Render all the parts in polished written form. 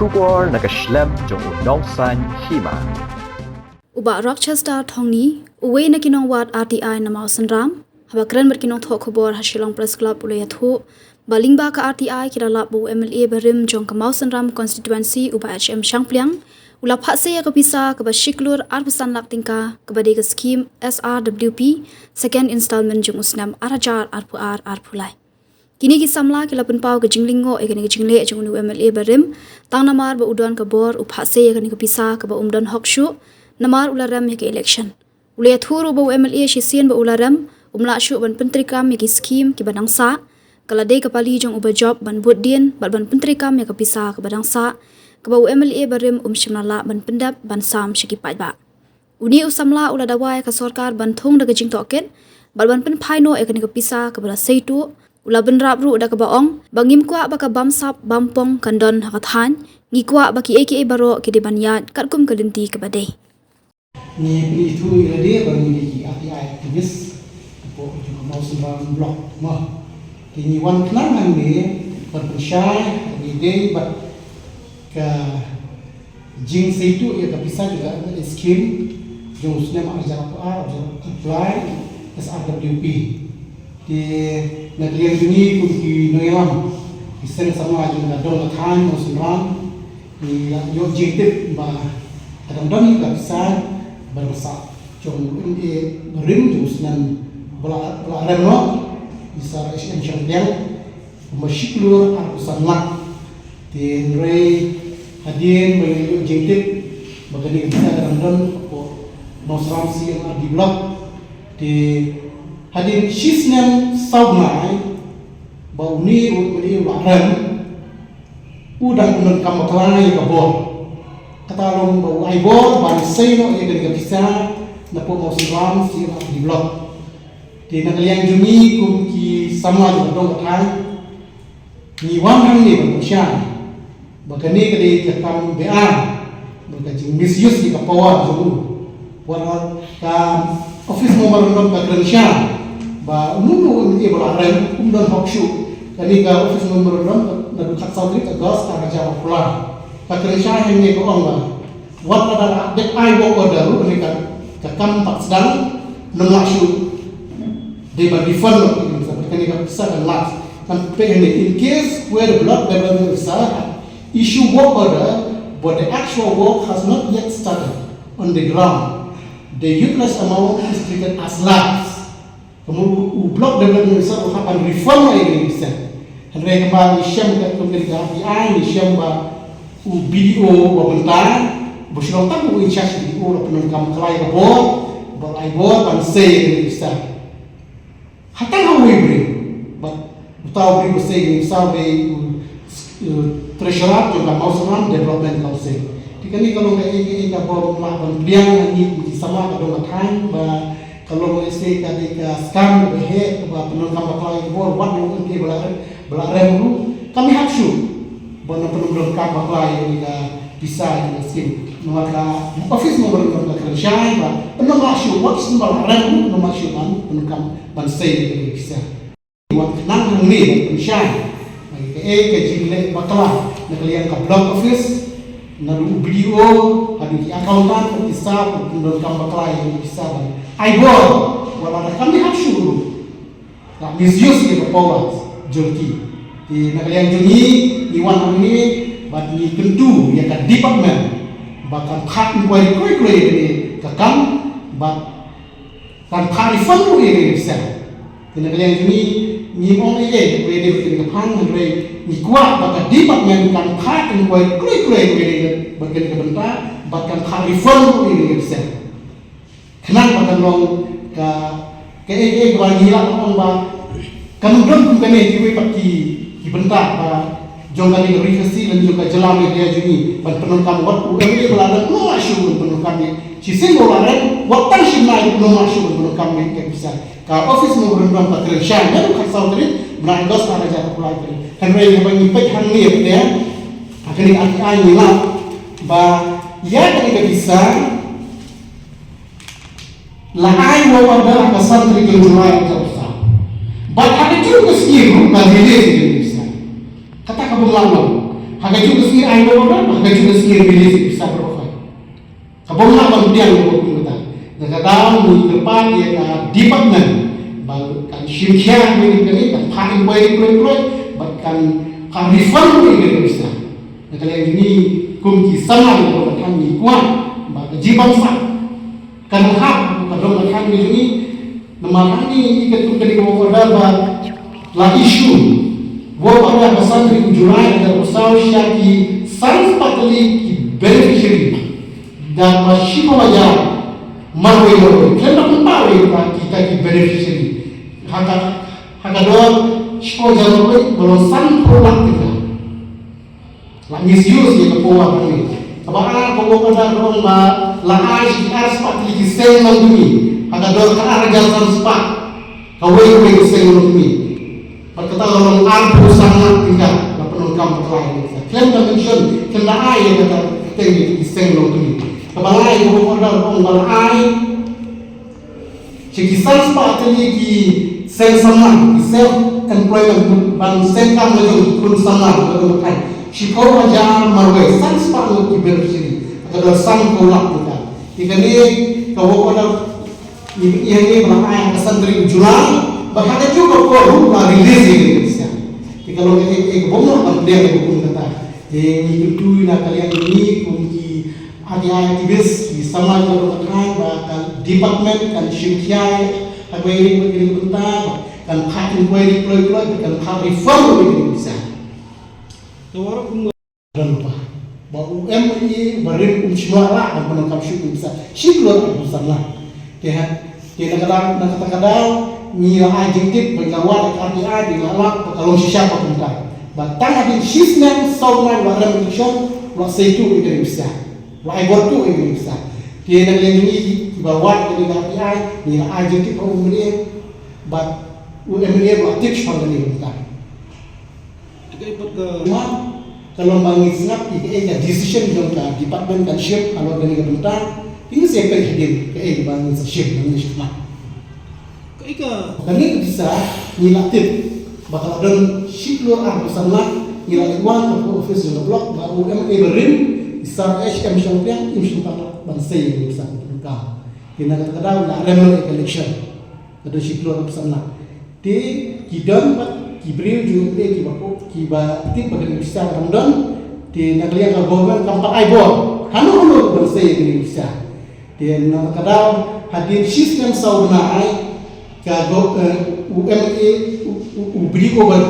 Shubor nakaslem jong unongsan hima. Uba Rochester thongni uwe na kinong wat RTI na mausanram haba kran ber kinong tho khobor Hashilong Press Club ulaya thu balingba ka RTI kirala bu MLA berim jong ka mausanram constituency uba HM Shangpliang ula phase ya kapisa ka ba shiklur arbusan lak tingka ka ba de scheme SRWP second installment jong usnam arajar arpulai kini ki samla ki lapun pau ke jinglingo e kini jingle jong nu MLA berim tang namar ba udon ka bor u phase ya kini kapisa ka ba umdon hokshu namar ularam ke election ulaya thuru ba MLA shisian ba ularam umla shu ban pentrikam ki scheme ki badangsa kala de kapali jong uba job ban budien ban pentrikam ya kapisa ka badangsa ka ba MLA barim shimnala ban pendap ban sam shiki ba uni usamla ula dawai ka sarkar ban thong daga jing toket ban pen phaino e kani kapisa ka bala seitu ula ban rabru da ka baong bangim kwa ba ka bamsap bampong kandon hakathan ngi kwa ba ki aka baro ki de banyat katkum kalinti ka bade ni itu ide bagi di RTI aktivis po juga mau sembang blog mah kini wan kenangan ni berpersai ide bat ke jing seitu ya bisa juga skim jong sudah mengajar apply SRWP di negeri ini pun di Noelam bisa sama juga dong kan mau sembang di yo jingtip bah kadang-kadang juga bisa berbesak jong ini berim jus dan belarang no bisa HM Shangpliang masyiklur arbusan lak di rei hadien bagi jengtip bagi kita kadang-kadang nosram si yang di blog di hadien shisnem saunai bau ni uni belarang udang penon kamaklanai kabor katalong bau aibor ban seno e gani kapisa na po mo siram si di blog di nakaliang jumi kum ki sama jo dong kai ni wan hang ni ban sha bagani kali kakam ba baga jing misuse di kapawa jo war ka office mo maron ka krensha ba nunu e balarem don hokshu kali ka office mo maron na khat saudri ka gas ka ja pula Pakrensya yang ni ko ongba wat pada dek ai wo ko daru ni kan kakam tak sedang nengashu de ba refund ni seperti ni kan bisa kan last kan pe ni in case where the blood level is issue work order but the actual work has not yet started on the ground the useless amount is treated as lapse kemudian block level ni bisa akan refund ni bisa henry kembali syam ke kemudian RTI ni syam ba video wawancara bosro tak u incharge video la penon kam klai kabor balai bor ban se bisa hatang hawi bri but utau bri se ni sabe treasurer juga mau seram development council dikani kalau ngai ka bor la ban biang ni sama ka dong kan ba kalau se ka de ka scam he ba penon kam klai kabor wat ni ke balare kami haksu bono penuh kapal lain yang bisa dimaskin, maka office nomor kerja, penuh masuk, waktu sembal rem, penuh masuk penuh bansai bisa. Waktu nang ni kerja, ke jile bakla, nakalian ke block office, nalu video, ada di akuntan bisa penuh bakla yang bisa. Aibor, walau kami harus tak misuse ke power, jolti. Di nakalian juni iwan ini bagi kentu ya kan department bahkan hak inquiry koi ini kakam bak kan parifan ini bisa di nakalian juni ni ong ini wede bikin kepang hari ni kuat bahkan department kan hak inquiry koi ini bagian kebentar bahkan parifan ini bisa kenal bahkan long ke bagi lah orang bak kemudian bukan ini bagi dibentak jongkang ini revisi dan juga jelam dia juni ban penungkam wat UMD beladan no masuk penungkam ni sisin bolaran wat tan simai no masuk penungkam ni ke bisa ka office mo berundang patrensya dan ka saudari brai dos para jatuh pelai henry yang mengipet hang ni ya akan diakai ni lah ba ya kan bisa la ai wa pada ka santri ke julai ka bisa ba ada juga skill bagi dia kata kamu lalu Hanya juga sih ayo orang, hanya juga sih rilis bisa berapa. Kabung nak dia yang berhukum kita. Kadang di tempat dia department, bahkan syariah ini kan paling baik bahkan karifan ini bisa. Kalau ini kumki sama dengan kami kuat, bahkan jiban sak. Kan hak kalau kami ini nama ini ikut kedua order la isu buat pada pasal di Julai dan pasal syaki sans patli ki beneficiary dan masih aja marway kerana pembawa kita ki beneficiary haka doa siko jalur belum san produk kita la misuse yang kepoa kami Abang pokok pada orang la aish ars patli ki sen nangmi haka doa kan arga san spa kawai sen nangmi Perkata orang arbu sangat tinggal, lapan orang berkelahi. Klaim dan mention, kena air kata tinggi di senglong tu. Kebalai orang balai, cikisan sepatutnya di seng sama, di self employment, ban seng kam lagi kun sama berbukan. Sikau aja marway, sang sepatutnya di bersih. Agar sang kolak kita. Jika ni kau ada ini balai kesan dari Julai. Bahkan juga kau rilis ini bisa. Kalau bomong dia hukum kata, itu nak kalian ini kunci ada aktivis di sama orang bahkan department kan syariah apa ini bentar kan hak inquiry kan hak reform ini bisa. Orang pun lupa bahwa UMI beri semua dan penangkap syukur bisa. Syukur besar lah. Dia kadang-kadang Mira adjektif berkawan RTI di lalak kalau siapa pun tak. Batang ada sistem saunan warna mention waktu itu ini bisa. Waktu itu ini bisa. Dia nak ini bawa dari RTI Mira adjektif umumnya, but umumnya aktif pada ni kita. Kalau mengisap ini decision jangka department kan shape kalau dari kebentar ini siapa yang hadir ke bangsa shape Malaysia. Kami bisa nyilatin bakal ada siklur bersama nyilatuan atau office yang blok baru berin besar HM champion imsyutan bangsa yang bisa berkah. Kena kadang-kadang nak remel election ada siklur bersama. Di kidan kibril juga di kiba tim bagi bisa Ramadan di negara yang government kampak aibor hanu bangsa yang bisa. Di kadang hadir sistem saudara kalau UMA ubri obat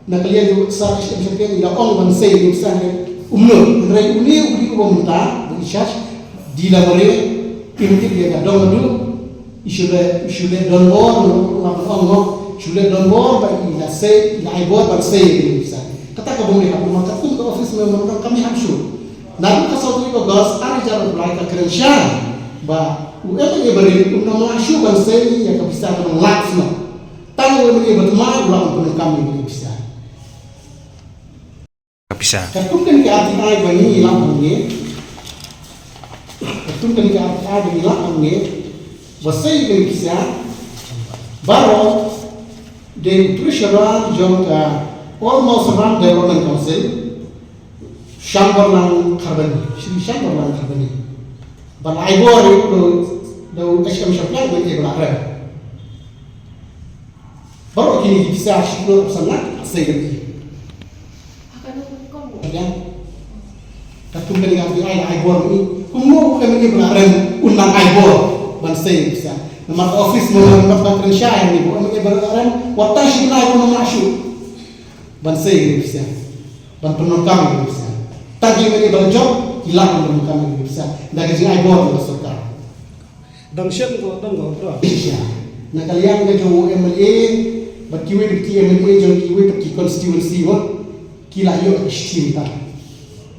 nak lihat juga sah seperti yang orang bangsa yang misalnya umur mereka ubri obat muda berishas di lamare pintu dia kadang dulu isu donbor orang isu donbor bagi nasi naibor bangsa yang bisa kata kabung mereka maka pun ke office memang kami hamsu namun kasau itu gas ada cara belajar kerja bah UMA beri undang masuk bangsa ini yang bisa melaksanakan. Tahu UMA berteman ulang penuh kami bisa. Bisa. Ketukan ke RTI bagi hilang ini. Ketukan ke RTI bagi hilang ini. Bangsa ini bisa. Baru di Treasurer jangka almost around Development Council. Chamberlain Karbani. Chamberlain Karbani. Balai bor itu do HM Syaflan bagi belakang. Baru kini bisa syukur sangat segera. Ya, katung dengan RTI bor ini, kumau kami belakang undang bor bangsa bisa. Nama office mendapat kerja ini, kami belakang waktu syukur pun masuk bangsa bisa. Bantuan kami bisa. Tadi kami berjob hilang dalam kami bisa dari sini aibor berserta Dangshan ko berapa? Iya. Nah kalian ke jo MLA berkiwe di MLA jo kiwe pergi constituency wa kila yo istinta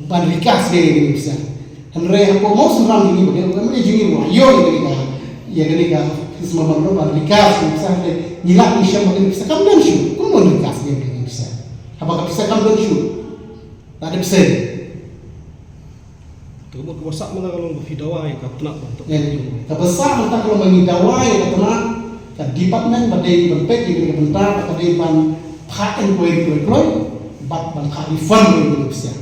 ban rikas ini bisa henre apa mau seram ini bagi MLA jingi wa yo ini ka ya gini ka semua bang ban rikas bisa nyilak misya bagi bisa kamu dan syu kamu rikas ini bisa apakah bisa kamu dan syu ada bisa Tunggu kebasak mana kalau berfidawai kat nak bentuk. Kebasak mana kalau mengidawai kat nak kat department badai benpek yang bentar badai ban paten kue bat ban kharifan ni Indonesia